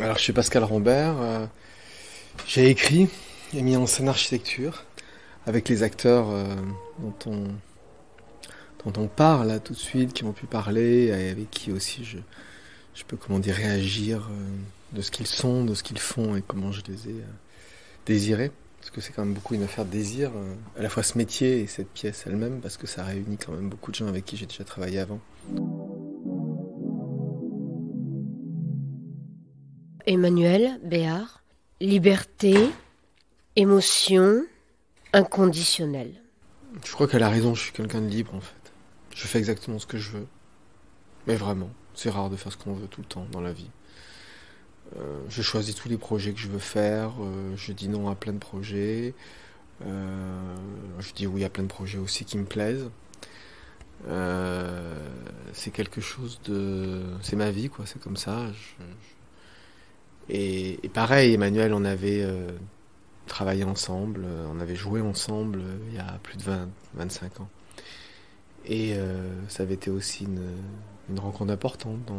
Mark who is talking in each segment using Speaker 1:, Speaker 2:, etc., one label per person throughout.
Speaker 1: Alors, je suis Pascal Rambert. J'ai écrit et mis en scène Architecture avec les acteurs dont on, dont on parle là tout de suite, qui ont pu parler, et avec qui aussi je peux comment dire réagir de ce qu'ils sont, de ce qu'ils font et comment je les ai désirés. Parce que c'est quand même beaucoup une affaire de désir, à la fois ce métier et cette pièce elle-même, parce que ça réunit quand même beaucoup de gens avec qui j'ai déjà travaillé avant.
Speaker 2: Emmanuel Béard, liberté, émotion, inconditionnelle.
Speaker 1: Je crois qu'elle a raison, je suis quelqu'un de libre en fait. Je fais exactement ce que je veux. Mais vraiment, c'est rare de faire ce qu'on veut tout le temps dans la vie. Je choisis tous les projets que je veux faire, je dis non à plein de projets, je dis oui à plein de projets aussi qui me plaisent. C'est quelque chose de... C'est ma vie quoi, c'est comme ça. Et pareil, Emmanuel, on avait travaillé ensemble, on avait joué ensemble il y a plus de 25 ans. Et ça avait été aussi une rencontre importante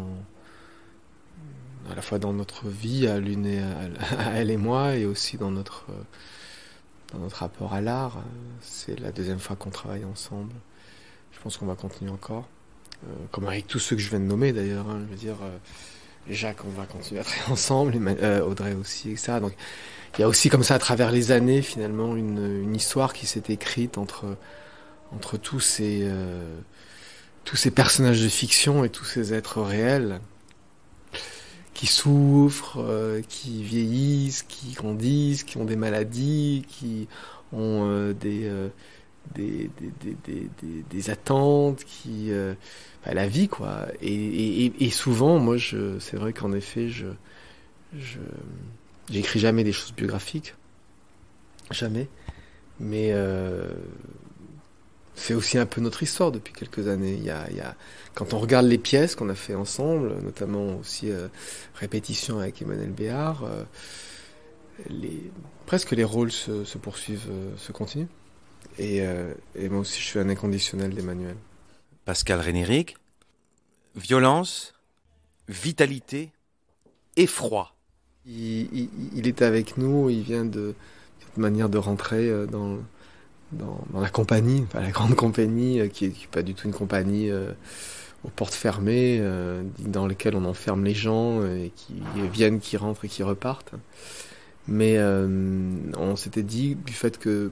Speaker 1: à la fois dans notre vie, à l'une et à elle et moi, et aussi dans notre rapport à l'art. C'est la deuxième fois qu'on travaille ensemble. Je pense qu'on va continuer encore. Comme avec tous ceux que je viens de nommer d'ailleurs. Hein, je veux dire, Jacques, on va continuer à travailler ensemble, Audrey aussi, etc. Donc il y a aussi comme ça à travers les années finalement une histoire qui s'est écrite entre tous ces personnages de fiction et tous ces êtres réels qui souffrent, qui vieillissent, qui grandissent, qui ont des maladies, qui ont des attentes, la vie quoi. Et souvent, moi, c'est vrai qu'en effet, j'écris jamais des choses biographiques, jamais. Mais c'est aussi un peu notre histoire depuis quelques années. Quand on regarde les pièces qu'on a fait ensemble, notamment aussi répétition avec Emmanuel Béard, presque les rôles se poursuivent, se continuent. Et moi aussi, je suis un inconditionnel d'Emmanuel.
Speaker 3: Pascal Rénéric, violence, vitalité, effroi.
Speaker 1: Il est avec nous, il vient de cette manière de rentrer dans la compagnie, enfin la grande compagnie, qui est pas du tout une compagnie aux portes fermées, dans lesquelles on enferme les gens, et qui viennent, qui rentrent et qui repartent. Mais on s'était dit du fait que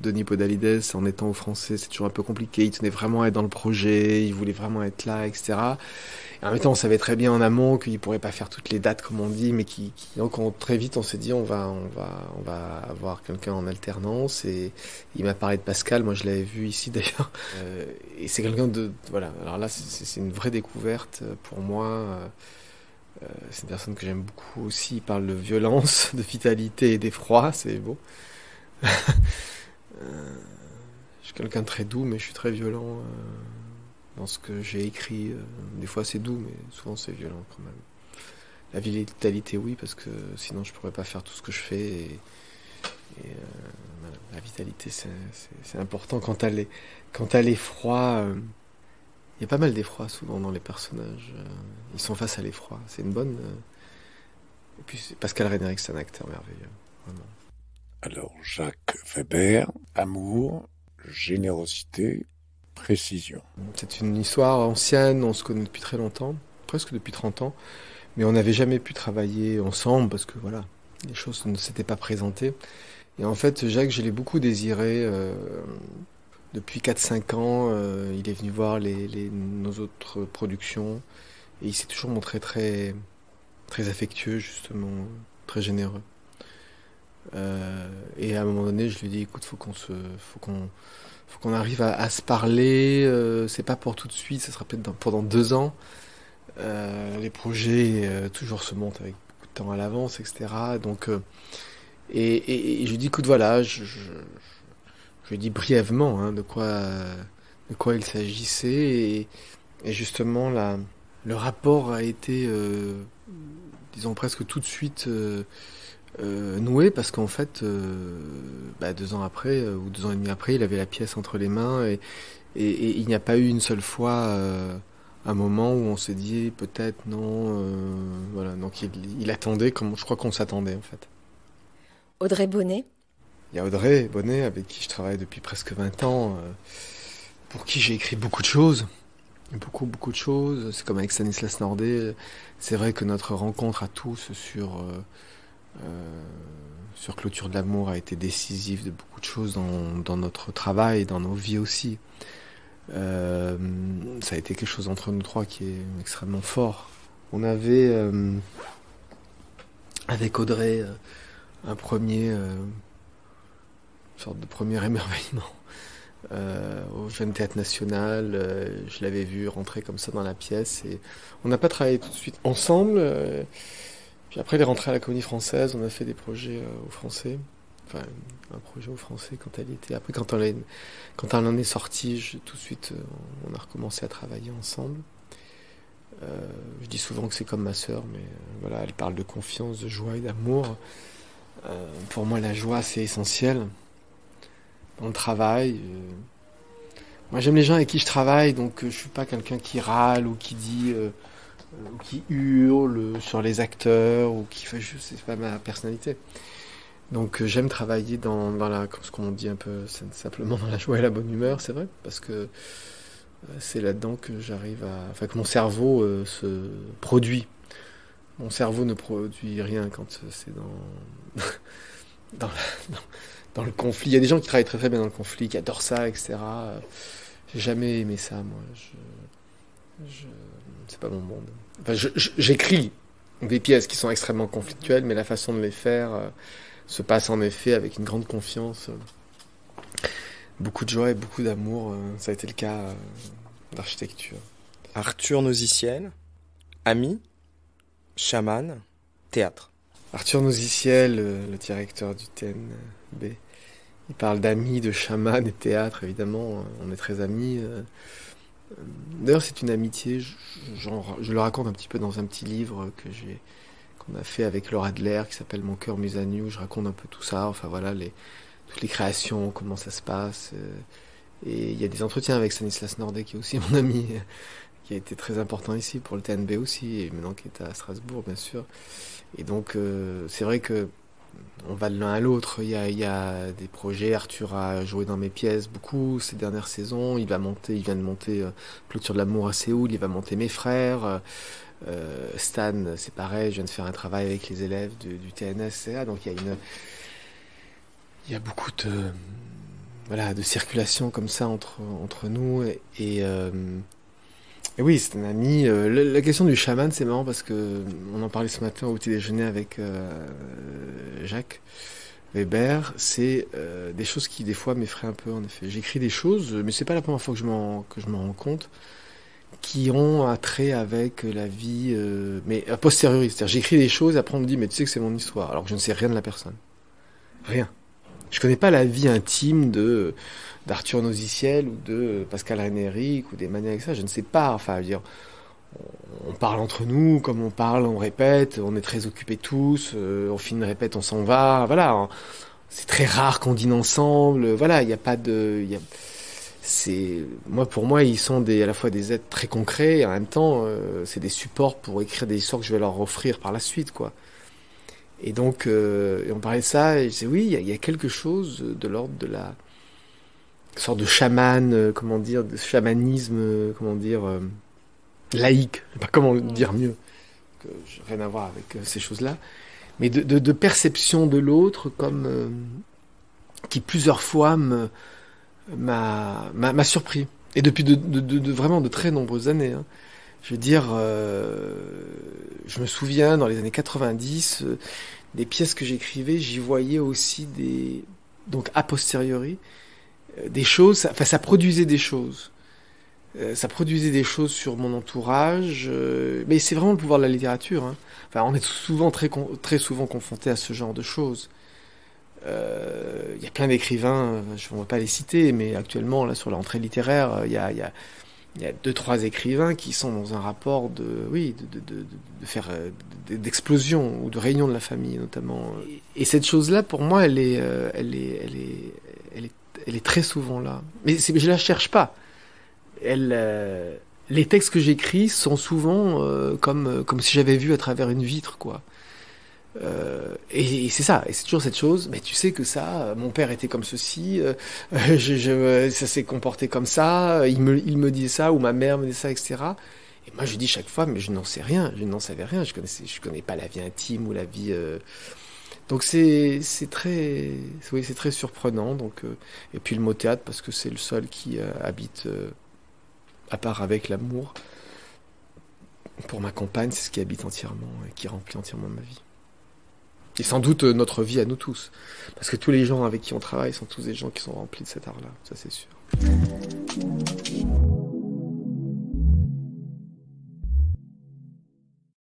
Speaker 1: Denis Podalides, en étant au Français, c'est toujours un peu compliqué, il tenait vraiment à être dans le projet, il voulait vraiment être là, etc. Et en même temps, on savait très bien en amont qu'il pourrait pas faire toutes les dates comme on dit, mais donc très vite on s'est dit on va avoir quelqu'un en alternance. Et il m'a parlé de Pascal, moi je l'avais vu ici d'ailleurs, et c'est quelqu'un de voilà. Alors là c'est une vraie découverte pour moi. C'est une personne que j'aime beaucoup aussi. Il parle de violence, de vitalité et d'effroi, c'est beau. Je suis quelqu'un de très doux, mais je suis très violent dans ce que j'ai écrit. Des fois c'est doux, mais souvent c'est violent quand même. La vitalité, oui, parce que sinon je pourrais pas faire tout ce que je fais. Et voilà, la vitalité, c'est important. Quand t'as l'effroi... Il y a pas mal d'effroi souvent dans les personnages. Ils sont face à l'effroi. C'est une bonne... Et puis Pascal Rénéric, c'est un acteur merveilleux. Vraiment.
Speaker 4: Alors, Jacques Weber, amour, générosité, précision.
Speaker 1: C'est une histoire ancienne, on se connaît depuis très longtemps, presque depuis 30 ans, mais on n'avait jamais pu travailler ensemble parce que voilà, les choses ne s'étaient pas présentées. Et en fait, Jacques, je l'ai beaucoup désiré... Depuis 4-5 ans, il est venu voir nos autres productions et il s'est toujours montré très, très affectueux, justement, très généreux. Et à un moment donné, je lui ai dit, écoute, faut qu'on arrive à se parler. C'est pas pour tout de suite, ça sera peut-être pendant 2 ans. Les projets toujours se montent avec beaucoup de temps à l'avance, etc. Donc, et je lui ai dit, écoute, voilà, je lui dis brièvement de quoi il s'agissait et justement le rapport a été disons presque tout de suite noué parce qu'en fait 2 ans après ou 2 ans et demi après il avait la pièce entre les mains et il n'y a pas eu une seule fois un moment où on s'est dit peut-être non, voilà. Donc il attendait comme je crois qu'on s'attendait en fait.
Speaker 5: Audrey Bonnet.
Speaker 1: Il y a Audrey Bonnet avec qui je travaille depuis presque 20 ans, pour qui j'ai écrit beaucoup de choses. Beaucoup de choses. C'est comme avec Stanislas Nordet. C'est vrai que notre rencontre à tous sur Clôture de l'amour a été décisive de beaucoup de choses dans notre travail, dans nos vies aussi. Ça a été quelque chose entre nous trois qui est extrêmement fort. On avait avec Audrey une sorte de premier émerveillement au Jeune Théâtre National. Je l'avais vu rentrer comme ça dans la pièce et on n'a pas travaillé tout de suite ensemble. Puis après, il est rentré à la Comédie Française. On a fait des projets au Français. Enfin, un projet au Français quand elle était. Après, quand elle en est sortie, tout de suite, on a recommencé à travailler ensemble. Je dis souvent que c'est comme ma sœur, mais voilà, elle parle de confiance, de joie et d'amour. Pour moi, la joie, c'est essentiel dans le travail. Moi, j'aime les gens avec qui je travaille, donc je suis pas quelqu'un qui râle ou qui dit, ou qui hurle sur les acteurs ou qui fait, c'est pas ma personnalité. Donc j'aime travailler dans la, comme ce qu'on dit un peu simplement dans la joie et la bonne humeur, c'est vrai, parce que c'est là-dedans que que mon cerveau se produit. Mon cerveau ne produit rien quand c'est dans le conflit. Il y a des gens qui travaillent très très bien dans le conflit, qui adorent ça, etc. J'ai jamais aimé ça, moi. C'est pas mon monde. Enfin, j'écris des pièces qui sont extrêmement conflictuelles, mais la façon de les faire se passe en effet avec une grande confiance. Beaucoup de joie et beaucoup d'amour. Ça a été le cas d'architecture.
Speaker 6: Arthur Nosiciel, ami, chaman, théâtre.
Speaker 1: Arthur Nosiciel, le directeur du TNB, il parle d'amis, de chaman et théâtre, évidemment. On est très amis. D'ailleurs, c'est une amitié, je le raconte un petit peu dans un petit livre qu'on a fait avec Laura Adler, qui s'appelle Mon cœur mus à nu, où je raconte un peu tout ça, enfin voilà, toutes les créations, comment ça se passe. Et il y a des entretiens avec Stanislas Nordet, qui est aussi mon ami, qui a été très important ici, pour le TNB aussi, et maintenant qui est à Strasbourg, bien sûr. Et donc, c'est vrai que on va de l'un à l'autre. Il y a des projets. Arthur a joué dans mes pièces beaucoup ces dernières saisons. Il vient de monter Clôture de l'amour à Séoul. Il va monter Mes frères. Stan, c'est pareil. Je viens de faire un travail avec les élèves du TNS, etc. Donc il y a beaucoup de circulation comme ça entre nous. Et oui, c'est un ami. La question du chaman, c'est marrant parce que on en parlait ce matin au petit déjeuner avec Jacques Weber. C'est des choses qui des fois m'effraient un peu. En effet, j'écris des choses, mais c'est pas la première fois que je m'en rends compte, qui ont un trait avec la vie, mais a posteriori. C'est-à-dire, j'écris des choses, et après on me dit, mais tu sais que c'est mon histoire, alors que je ne sais rien de la personne, rien. Je connais pas la vie intime d'Arthur Nosiciel ou de Pascal Rénéric ou des manières avec ça, je ne sais pas. Enfin, je veux dire, on parle entre nous, comme on parle, on répète, on est très occupés tous, on finit une répète, on s'en va, voilà. C'est très rare qu'on dîne ensemble, voilà, il n'y a pas de... pour moi, ils sont à la fois des êtres très concrets, et en même temps, c'est des supports pour écrire des histoires que je vais leur offrir par la suite, quoi. Et donc, on parlait de ça, et je disais, oui, il y a quelque chose de l'ordre de la sorte de chaman, de chamanisme, laïque, je sais pas comment le dire mieux, que j'ai rien à voir avec ces choses-là, mais de perception de l'autre, comme qui plusieurs fois m'a surpris, et depuis vraiment de très nombreuses années, hein. Je veux dire, je me souviens, dans les années 90, des pièces que j'écrivais, j'y voyais aussi donc a posteriori, des choses, enfin ça produisait des choses. Ça produisait des choses sur mon entourage, mais c'est vraiment le pouvoir de la littérature, hein. Enfin, on est souvent, très souvent confronté à ce genre de choses. Il y a plein d'écrivains, je ne vais pas les citer, mais actuellement, là, sur la rentrée littéraire, il y a 2-3 écrivains qui sont dans un rapport d'explosion ou de réunion de la famille, notamment. Et cette chose-là, pour moi, elle est très souvent là. Mais je la cherche pas. Elle les textes que j'écris sont souvent comme si j'avais vu à travers une vitre, quoi. Et c'est ça, et c'est toujours cette chose, mais tu sais que ça, mon père était comme ceci, ça s'est comporté comme ça, il me disait ça, ou ma mère me disait ça, etc. Et moi je dis chaque fois, mais je n'en sais rien, je n'en savais rien, je connais pas la vie intime ou la vie... Donc c'est très, oui, c'est très surprenant. Donc, et puis le mot théâtre, parce que c'est le seul qui habite, à part avec l'amour, pour ma compagne, c'est ce qui habite entièrement, et qui remplit entièrement ma vie. Et sans doute notre vie à nous tous. Parce que tous les gens avec qui on travaille sont tous des gens qui sont remplis de cet art-là, ça c'est sûr.